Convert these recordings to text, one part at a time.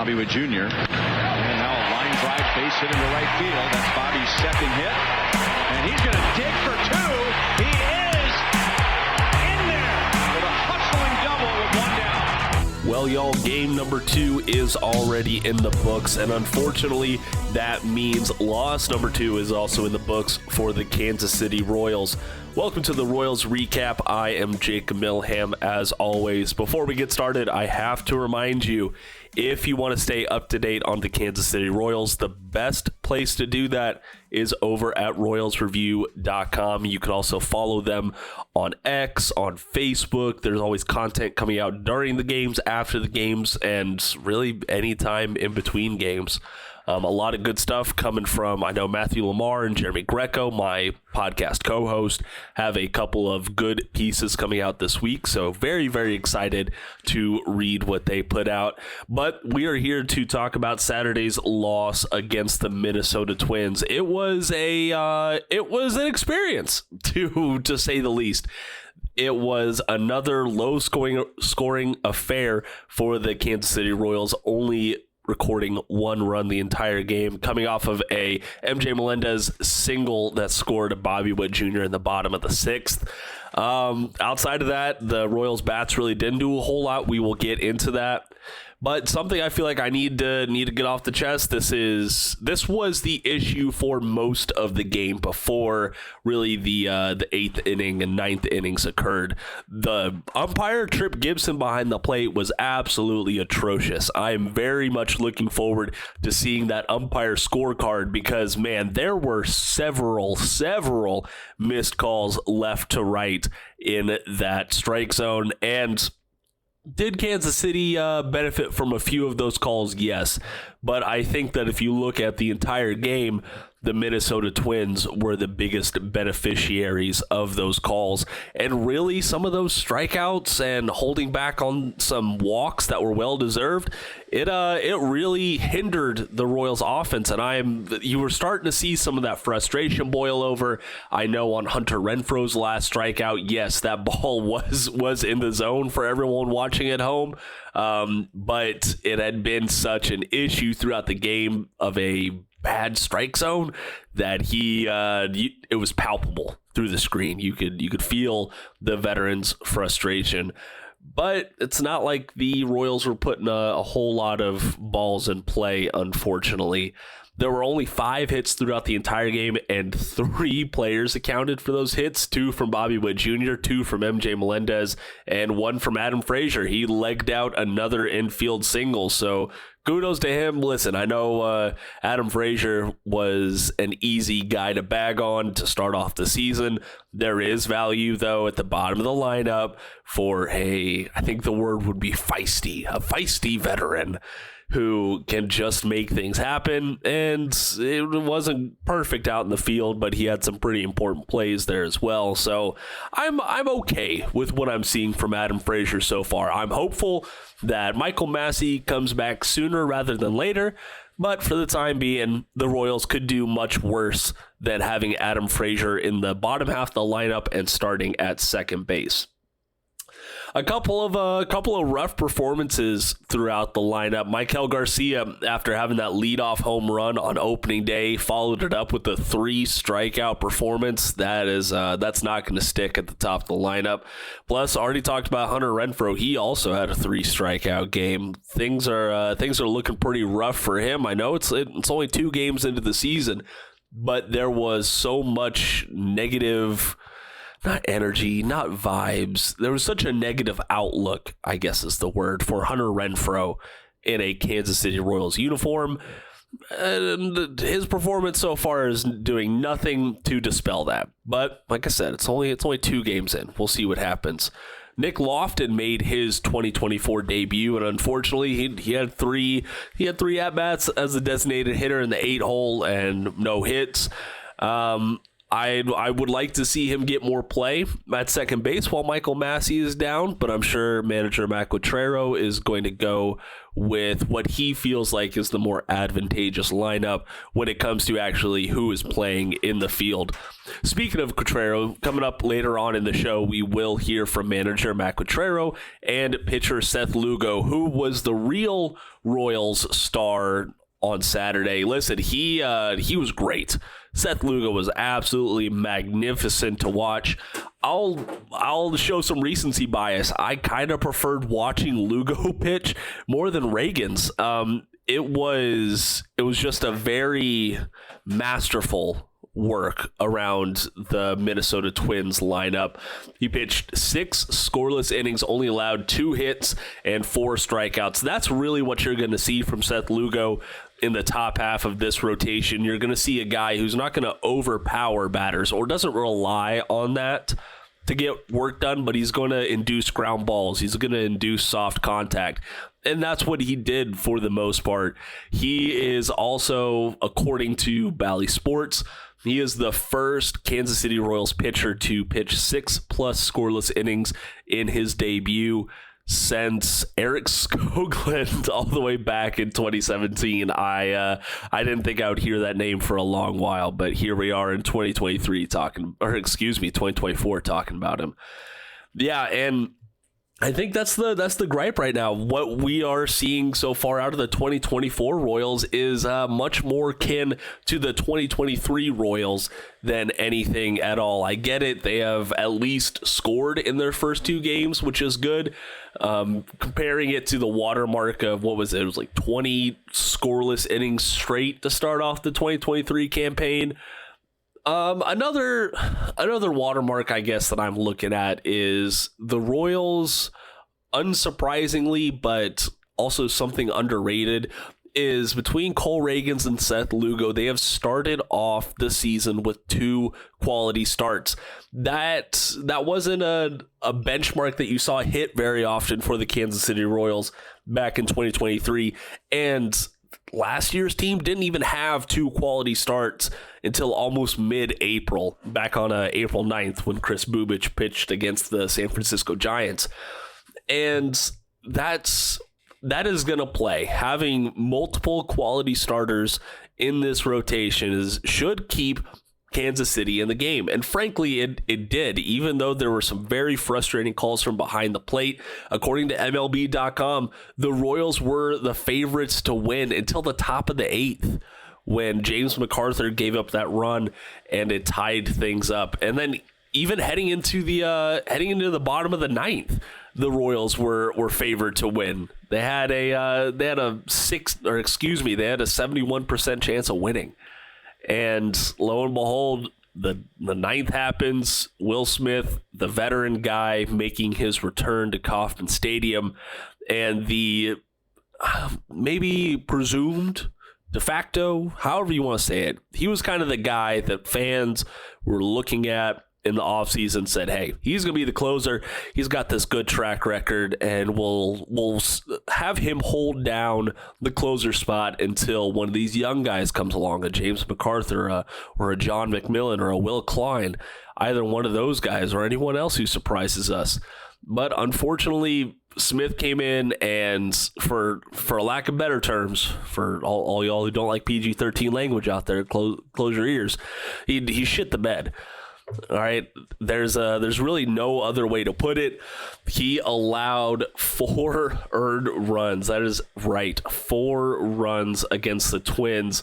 Bobby Wood Jr. And now a line drive base hit into right field. That's Bobby's second hit. And he's going to dig for two. He is in there with a hustling double with one down. Well, y'all, game number 2 is already in the books, and unfortunately, that means loss number 2 is also in the books for the Kansas City Royals. Welcome to the Royals Recap. I am Jacob Milham, as always. Before we get started, I have to remind you, if you want to stay up to date on the Kansas City Royals, the best place to do that is over at RoyalsReview.com. You can also follow them on X, on Facebook. There's always content coming out during the games, after the games, and really anytime in between games. A lot of good stuff coming from, I know Matthew Lamar and Jeremy Greco, my podcast co-host, have a couple of good pieces coming out this week. So very, very excited to read what they put out. But we are here to talk about Saturday's loss against the Minnesota Twins. It was an experience, to say the least. It was another low-scoring affair for the Kansas City Royals, only recording one run the entire game, coming off of a MJ Melendez single that scored a Bobby Wood Jr. in the bottom of the 6th. Outside of that, the Royals bats really didn't do a whole lot. We will get into that. But something I feel like I need to get off the chest. This was the issue for most of the game before really the 8th inning and 9th innings occurred. The umpire, Trip Gibson, behind the plate was absolutely atrocious. I am very much looking forward to seeing that umpire scorecard because, man, there were several missed calls left to right in that strike zone. And did Kansas City benefit from a few of those calls? Yes. But I think that if you look at the entire game, the Minnesota Twins were the biggest beneficiaries of those calls. And really, some of those strikeouts and holding back on some walks that were well-deserved, it really hindered the Royals' offense. And you were starting to see some of that frustration boil over. I know on Hunter Renfroe's last strikeout, yes, that ball was in the zone for everyone watching at home. But it had been such an issue throughout the game of a bad strike zone that it was palpable through the screen. You could feel the veterans' frustration. But it's not like the Royals were putting a whole lot of balls in play, unfortunately. There were only 5 hits throughout the entire game, and 3 players accounted for those hits. 2 from Bobby Wood Jr., 2 from MJ Melendez, and 1 from Adam Frazier. He legged out another infield single, so kudos to him. Listen, I know Adam Frazier was an easy guy to bag on to start off the season. There is value, though, at the bottom of the lineup for I think the word would be feisty, a feisty veteran who can just make things happen. And it wasn't perfect out in the field, but he had some pretty important plays there as well. So I'm okay with what I'm seeing from Adam Frazier so far. I'm hopeful that Michael Massey comes back sooner rather than later, but for the time being, the Royals could do much worse than having Adam Frazier in the bottom half of the lineup and starting at second base. A couple of rough performances throughout the lineup. Maikel Garcia, after having that leadoff home run on opening day, followed it up with a 3 strikeout performance. That's not going to stick at the top of the lineup. Plus, already talked about Hunter Renfroe. He also had a 3 strikeout game. Things are looking pretty rough for him. I know it's only 2 games into the season, but there was so much negative. Not energy, not vibes. There was such a negative outlook, I guess is the word, for Hunter Renfroe in a Kansas City Royals uniform. And his performance so far is doing nothing to dispel that. But like I said, it's only 2 games in. We'll see what happens. Nick Lofton made his 2024 debut, and unfortunately, he had three at-bats as a designated hitter in the 8-hole and no hits. I would like to see him get more play at second base while Michael Massey is down, but I'm sure manager Matt Quatraro is going to go with what he feels like is the more advantageous lineup when it comes to actually who is playing in the field. Speaking of Quatraro, coming up later on in the show, we will hear from manager Matt Quatraro and pitcher Seth Lugo, who was the real Royals star on Saturday. Listen, he was great. Seth Lugo was absolutely magnificent to watch. I'll show some recency bias. I kind of preferred watching Lugo pitch more than Reagan's. It was just a very masterful work around the Minnesota Twins lineup. He pitched 6 scoreless innings, only allowed 2 hits and 4 strikeouts. That's really what you're going to see from Seth Lugo in the top half of this rotation. You're going to see a guy who's not going to overpower batters or doesn't rely on that to get work done, but he's going to induce ground balls. He's going to induce soft contact. And that's what he did for the most part. He is also, according to Bally Sports, he is the first Kansas City Royals pitcher to pitch 6+ scoreless innings in his debut since Eric Skoglund all the way back in 2017. I didn't think I would hear that name for a long while, but here we are in 2024 talking about him. Yeah, and I think that's the gripe right now. What we are seeing so far out of the 2024 Royals is much more akin to the 2023 Royals than anything at all. I get it. They have at least scored in their first 2 games, which is good. Comparing it to the watermark of, what was it? It was like 20 scoreless innings straight to start off the 2023 campaign. Another watermark, I guess, that I'm looking at is the Royals, unsurprisingly, but also something underrated, is between Cole Reagans and Seth Lugo. They have started off the season with 2 quality starts. That wasn't a benchmark that you saw hit very often for the Kansas City Royals back in 2023, and last year's team didn't even have 2 quality starts until almost mid-April, back on April 9th when Chris Bubich pitched against the San Francisco Giants. And that is going to play. Having multiple quality starters in this rotation should keep Kansas City in the game. And frankly, it did, even though there were some very frustrating calls from behind the plate. According to MLB.com, the Royals were the favorites to win until the top of the 8th, when James McArthur gave up that run and it tied things up. And then even heading into the bottom of the 9th, the Royals were favored to win. They had a 71% chance of winning. And lo and behold, the 9th happens. Will Smith, the veteran guy, making his return to Kauffman Stadium, and the maybe presumed, de facto, however you want to say it, he was kind of the guy that fans were looking at in the offseason, said, hey, he's going to be the closer. He's got this good track record, and we'll have him hold down the closer spot until one of these young guys comes along, a James McArthur or a John McMillan or a Will Klein, either one of those guys or anyone else who surprises us. But unfortunately, Smith came in and, for lack of better terms, for all y'all who don't like PG-13 language out there, close your ears, he shit the bed. All right, there's really no other way to put it. He allowed 4 earned runs. That is right, 4 runs against the Twins.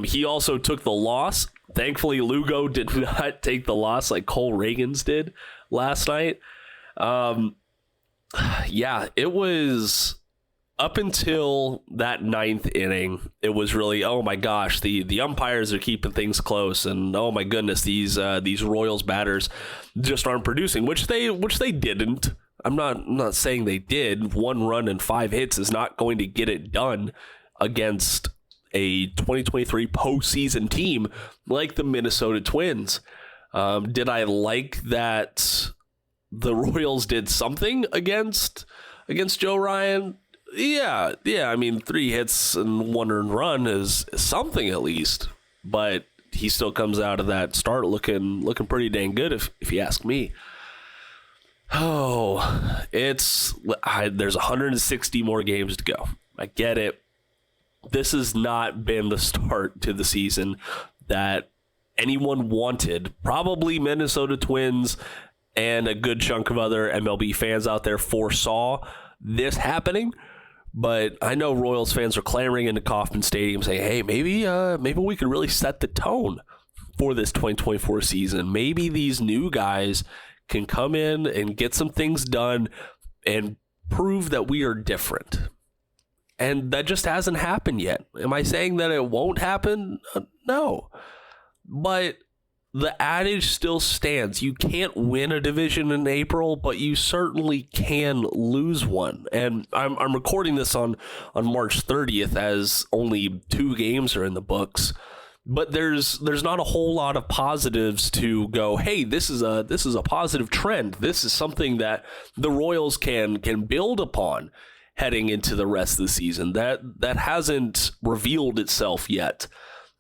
He also took the loss. Thankfully, Lugo did not take the loss like Cole Reagans did last night. Yeah, it was up until that 9th inning. It was really, oh my gosh, the umpires are keeping things close, and oh my goodness, these Royals batters just aren't producing, which they didn't. I'm not saying they did. 1 run and 5 hits is not going to get it done against a 2023 postseason team like the Minnesota Twins. Did I like that the Royals did something against Joe Ryan? Yeah. I mean, 3 hits and 1 earned run is something at least. But he still comes out of that start looking pretty dang good, if you ask me. Oh, there's 160 more games to go. I get it. This has not been the start to the season that anyone wanted. Probably Minnesota Twins and a good chunk of other MLB fans out there foresaw this happening. But I know Royals fans are clamoring into Kauffman Stadium saying, hey, maybe we could really set the tone for this 2024 season. Maybe these new guys can come in and get some things done and prove that we are different. And that just hasn't happened yet. Am I saying that it won't happen? No. But the adage still stands. You can't win a division in April, but you certainly can lose one. And I'm recording this on March 30th as only 2 games are in the books. But there's not a whole lot of positives to go, hey, this is a positive trend. This is something that the Royals can build upon heading into the rest of the season. That hasn't revealed itself yet.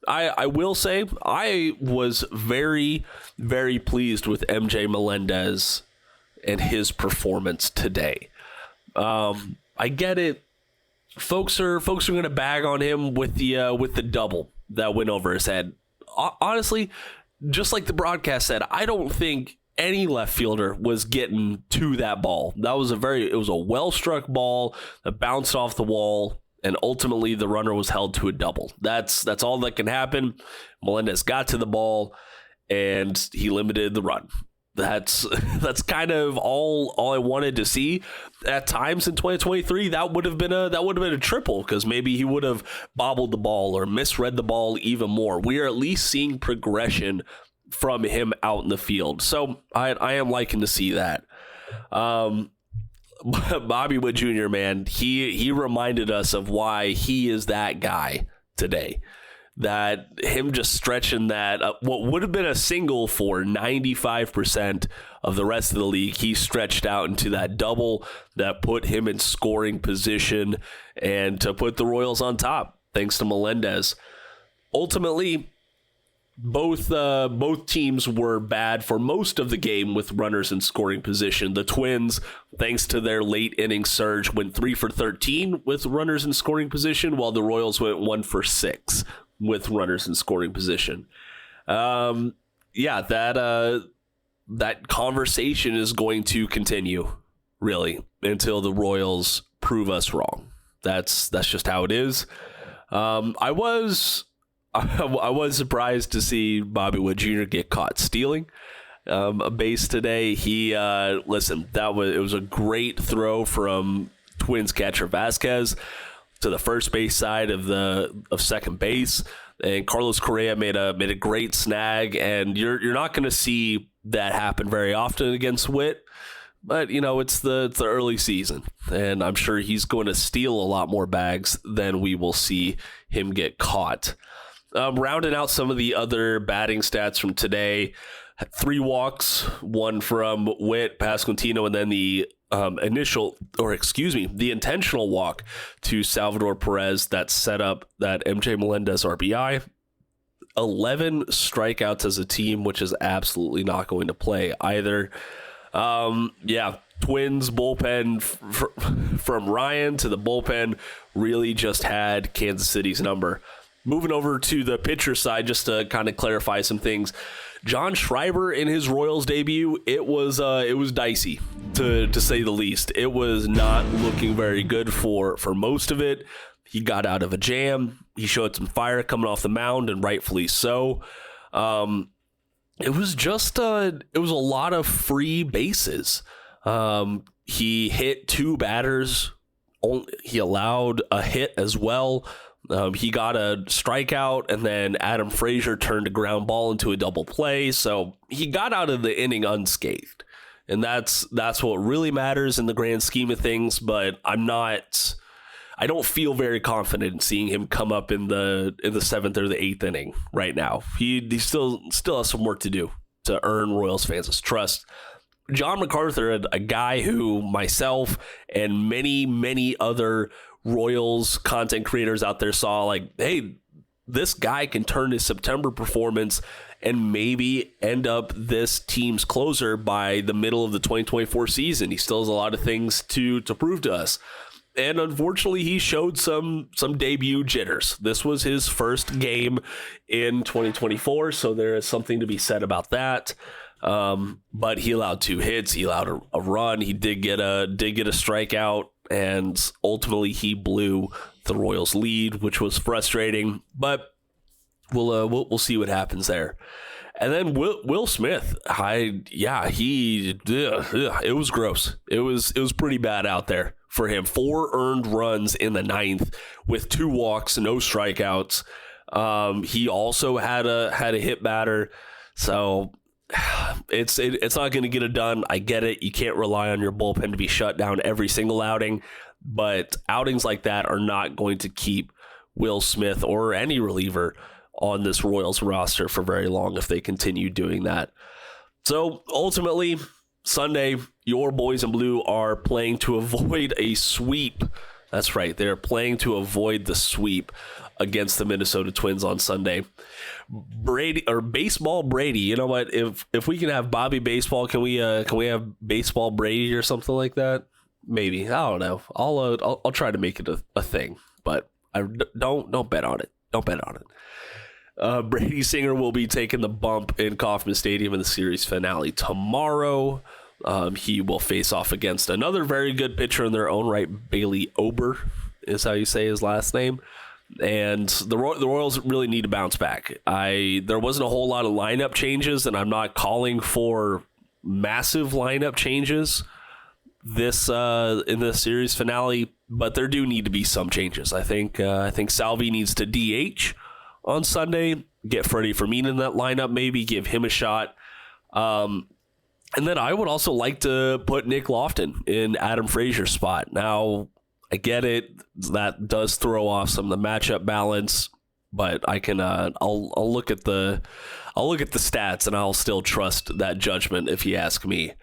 I will say I was very, very pleased with MJ Melendez and his performance today. I get it. Folks are going to bag on him with the double that went over his head. Honestly, just like the broadcast said, I don't think any left fielder was getting to that ball. It was a well-struck ball that bounced off the wall, and ultimately the runner was held to a double. That's all that can happen. Melendez got to the ball, and he limited the run. That's kind of all I wanted to see. At times in 2023, that would have been a triple, because maybe he would have bobbled the ball or misread the ball even more. We are at least seeing progression from him out in the field, so I am liking to see that. Bobby Witt Jr., man, he reminded us of why he is that guy today. That him just stretching that what would have been a single for 95% of the rest of the league, he stretched out into that double that put him in scoring position and to put the Royals on top, thanks to Melendez. Ultimately, both teams were bad for most of the game with runners in scoring position. The Twins, thanks to their late inning surge, went 3 for 13 with runners in scoring position, while the Royals went 1 for 6 with runners in scoring position. That conversation is going to continue, really, until the Royals prove us wrong. That's just how it is. I was surprised to see Bobby Witt Jr. get caught stealing a base today. It was a great throw from Twins catcher Vasquez to the first base side of second base, and Carlos Correa made a great snag. And you're not going to see that happen very often against Witt, but it's the early season, and I'm sure he's going to steal a lot more bags than we will see him get caught. Rounding out some of the other batting stats from today, 3 walks, 1 from Witt, Pasquantino, and then the intentional walk to Salvador Perez that set up that MJ Melendez RBI. 11 strikeouts as a team, which is absolutely not going to play either. Twins bullpen from Ryan to the bullpen really just had Kansas City's number. Moving over to the pitcher side, just to kind of clarify some things. John Schreiber in his Royals debut, it was dicey to say the least. It was not looking very good for most of it. He got out of a jam. He showed some fire coming off the mound, and rightfully so. It was a lot of free bases. He hit 2 batters. He allowed a hit as well. He got a strikeout, and then Adam Frazier turned a ground ball into a double play. So he got out of the inning unscathed, and that's what really matters in the grand scheme of things. But I don't feel very confident in seeing him come up in the 7th or the 8th inning right now. He still has some work to do to earn Royals fans' trust. John MacArthur, a guy who myself and many, many other Royals content creators out there saw, like, hey, this guy can turn his September performance and maybe end up this team's closer by the middle of the 2024 season. He still has a lot of things to prove to us. And unfortunately, he showed some debut jitters. This was his first game in 2024, so there is something to be said about that. But he allowed 2 hits. He allowed a run. He did get a strikeout, and ultimately he blew the Royals' lead, which was frustrating. But we'll see what happens there. And then Will Smith, it was gross. It was pretty bad out there for him. 4 earned runs in the 9th with 2 walks, no strikeouts. He also had a hit batter, so it's not going to get it done. I get it. You can't rely on your bullpen to be shut down every single outing, but outings like that are not going to keep Will Smith or any reliever on this Royals roster for very long if they continue doing that. So ultimately, Sunday, your boys in blue are playing to avoid a sweep. That's right. They're playing to avoid the sweep against the Minnesota Twins on Sunday. Baseball Brady. You know what? If we can have Bobby Baseball, can we have Baseball Brady or something like that? Maybe. I don't know. I'll try to make it a thing, but I don't bet on it. Don't bet on it. Brady Singer will be taking the bump in Kauffman Stadium in the series finale tomorrow. He will face off against another very good pitcher in their own right, Bailey Ober is how you say his last name. And the Royals really need to bounce back. There wasn't a whole lot of lineup changes, and I'm not calling for massive lineup changes in the series finale, but there do need to be some changes. I think Salvi needs to DH on Sunday, get Freddie Fermin in that lineup, maybe give him a shot. And then I would also like to put Nick Lofton in Adam Frazier's spot. Now, I get it. That does throw off some of the matchup balance, but I can I'll look at the stats and I'll still trust that judgment if you ask me.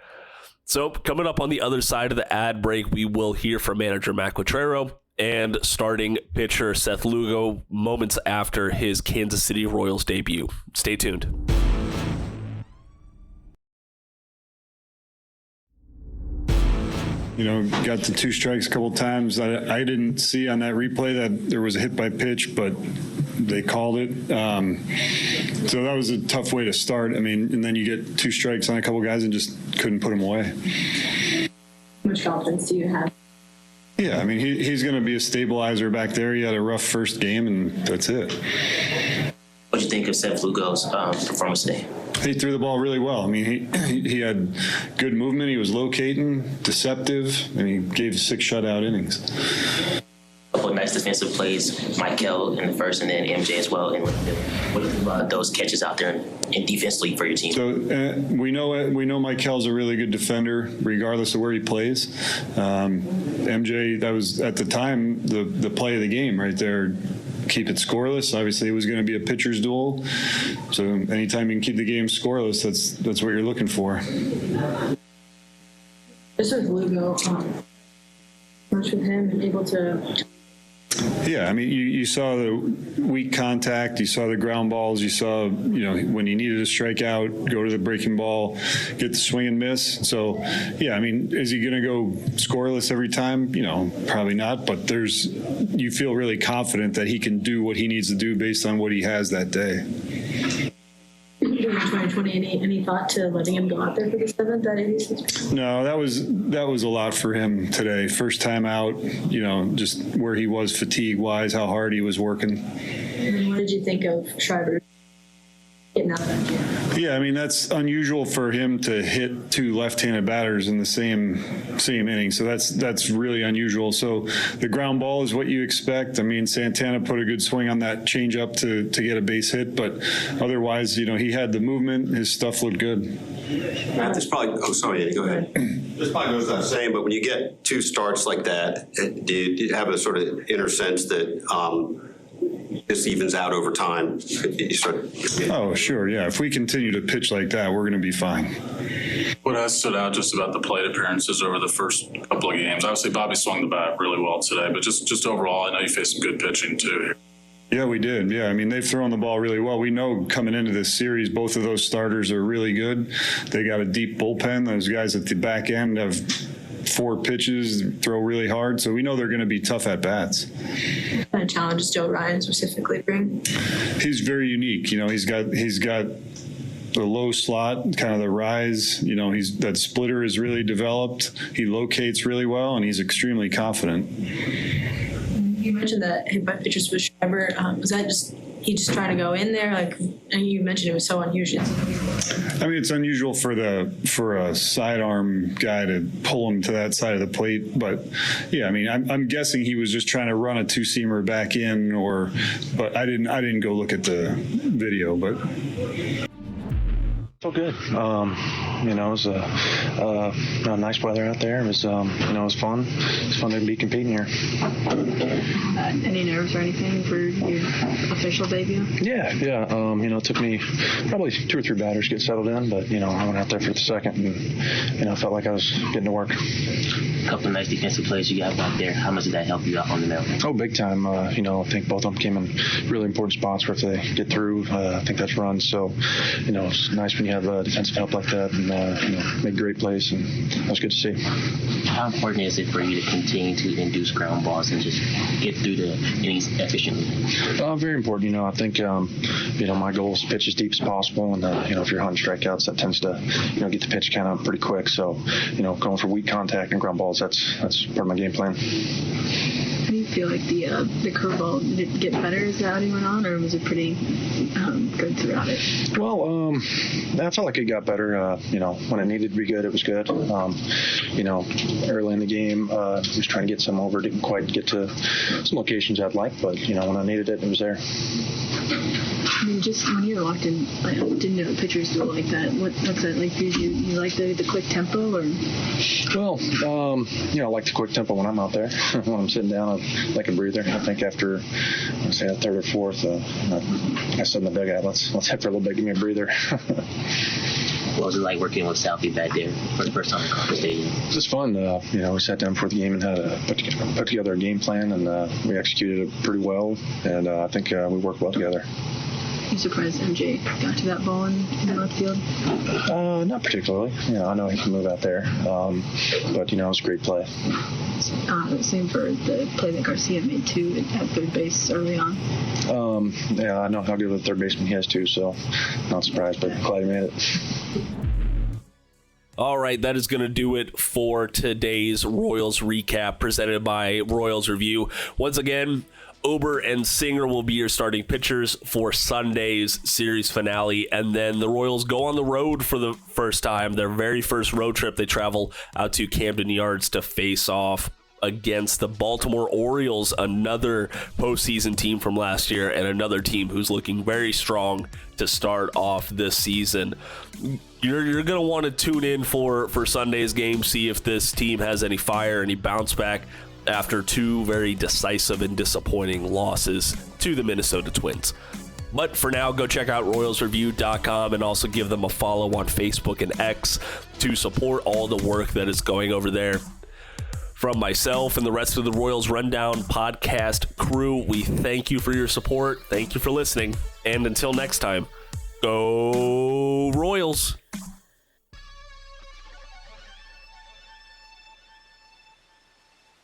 So coming up on the other side of the ad break, we will hear from manager Matt Quatraro and starting pitcher Seth Lugo moments after his Kansas City Royals debut. Stay tuned. Got the 2 strikes a couple times. I didn't see on that replay that there was a hit by pitch, but they called it. So that was a tough way to start. And then you get 2 strikes on a couple guys and just couldn't put them away. How much confidence do you have? Yeah, he's going to be a stabilizer back there. He had a rough first game, and that's it. What do you think of Seth Lugo's performance today? He threw the ball really well. He had good movement. He was locating, deceptive, and he gave 6 shutout innings. A couple of nice defensive plays, Michael in the first, and then MJ as well. And what do you think about those catches out there in defensively for your team? So we know Michael's a really good defender, regardless of where he plays. MJ, that was at the time the play of the game right there. Keep it scoreless. Obviously, it was going to be a pitcher's duel. So anytime you can keep the game scoreless, that's what you're looking for. Just with Lugo, much with him and able to. Yeah, you saw the weak contact, you saw the ground balls, you saw, when he needed a strikeout, go to the breaking ball, get the swing and miss. So, yeah, is he going to go scoreless every time? Probably not, but you feel really confident that he can do what he needs to do based on what he has that day. During 2020, any thought to letting him go out there for the 7th at 86? No, that was a lot for him today. First time out, just where he was fatigue-wise, how hard he was working. And what did you think of Schreiber getting out there? Yeah, that's unusual for him to hit 2 left-handed batters in the same inning. So that's really unusual. So the ground ball is what you expect. Santana put a good swing on that changeup to get a base hit, but otherwise, he had the movement. His stuff looked good. Matt, this probably. Oh, sorry. Go ahead. This probably goes without saying, but when you get 2 starts like that, do you have a sort of inner sense that this evens out over time? Oh, sure. Yeah. If we continue to pitch like that, we're going to be fine. What has stood out just about the plate appearances over the first couple of games? Obviously, Bobby swung the bat really well today, but just overall, I know you faced some good pitching too. Yeah, we did. Yeah, I mean, they've thrown the ball really well. We know coming into this series, both of those starters are really good. They got a deep bullpen. Those guys at the back end have 4 pitches, throw really hard. So we know they're going to be tough at bats. What kind of challenges Joe Ryan specifically bring? He's very unique. You know, he's got the low slot, kind of the rise. You know, that splitter is really developed. He locates really well, and he's extremely confident. You mentioned that hit by pitches with Schreiber. Was that he just trying to go in there? And you mentioned it was so unusual. I mean, it's unusual for a sidearm guy to pull him to that side of the plate, but yeah, I mean, I'm guessing he was just trying to run a 2-seamer back in, but I didn't go look at the video, but. So good. It was nice weather out there. It was, it was fun. It's fun to be competing here. Any nerves or anything for your official debut? Yeah. It took me probably 2 or 3 batters to get settled in, but, I went out there for the second and, felt like I was getting to work. A couple of nice defensive plays you got out there. How much did that help you out on the mound? Oh, big time. I think both of them came in really important spots where if they get through, I think that's runs. So, it's nice when you have defensive help like that and, make great plays, and that was good to see. How important is it for you to continue to induce ground balls and just get through the innings efficiently? Very important. I think, my goal is to pitch as deep as possible, and, if you're hunting strikeouts, that tends to, get the pitch count up pretty quick. So, going for weak contact and ground balls, that's part of my game plan. How do you feel like the curveball, did it get better as the outing went on, or was it pretty good throughout it? Well, I felt like it got better. When it needed to be good, it was good. Early in the game, I was trying to get some over. Didn't quite get to some locations I'd like, but, when I needed it, it was there. I mean, just when you walked in, I didn't know pitchers do it like that. What's that like for you? You like the quick tempo, or? Well, I like the quick tempo when I'm out there. When I'm sitting down, I like a breather. I think after, the 3rd or 4th, I said in the dugout, let's hit for a little bit, give me a breather. What was it like working with Southie back there for the first time in Conference Stadium? It was fun. We sat down before the game and had put together a game plan, and we executed it pretty well, and I think we worked well together. Are you surprised MJ got to that ball in the left field? Not particularly. I know he can move out there, but it was a great play. Same for the play that Garcia made too at third base early on. I know how good of a third baseman he has too, so not surprised, but glad he made it. All right, that is going to do it for today's Royals recap presented by Royals Review. Once again, Ober and Singer will be your starting pitchers for Sunday's series finale, and then the Royals go on the road for the first time. Their very first road trip, they travel out to Camden Yards to face off against the Baltimore Orioles, another postseason team from last year and another team who's looking very strong to start off this season. You're going to want to tune in for Sunday's game, see if this team has any fire, any bounce back after 2 very decisive and disappointing losses to the Minnesota Twins. But for now, go check out RoyalsReview.com and also give them a follow on Facebook and X to support all the work that is going over there. From myself and the rest of the Royals Rundown podcast crew, we thank you for your support. Thank you for listening. And until next time, go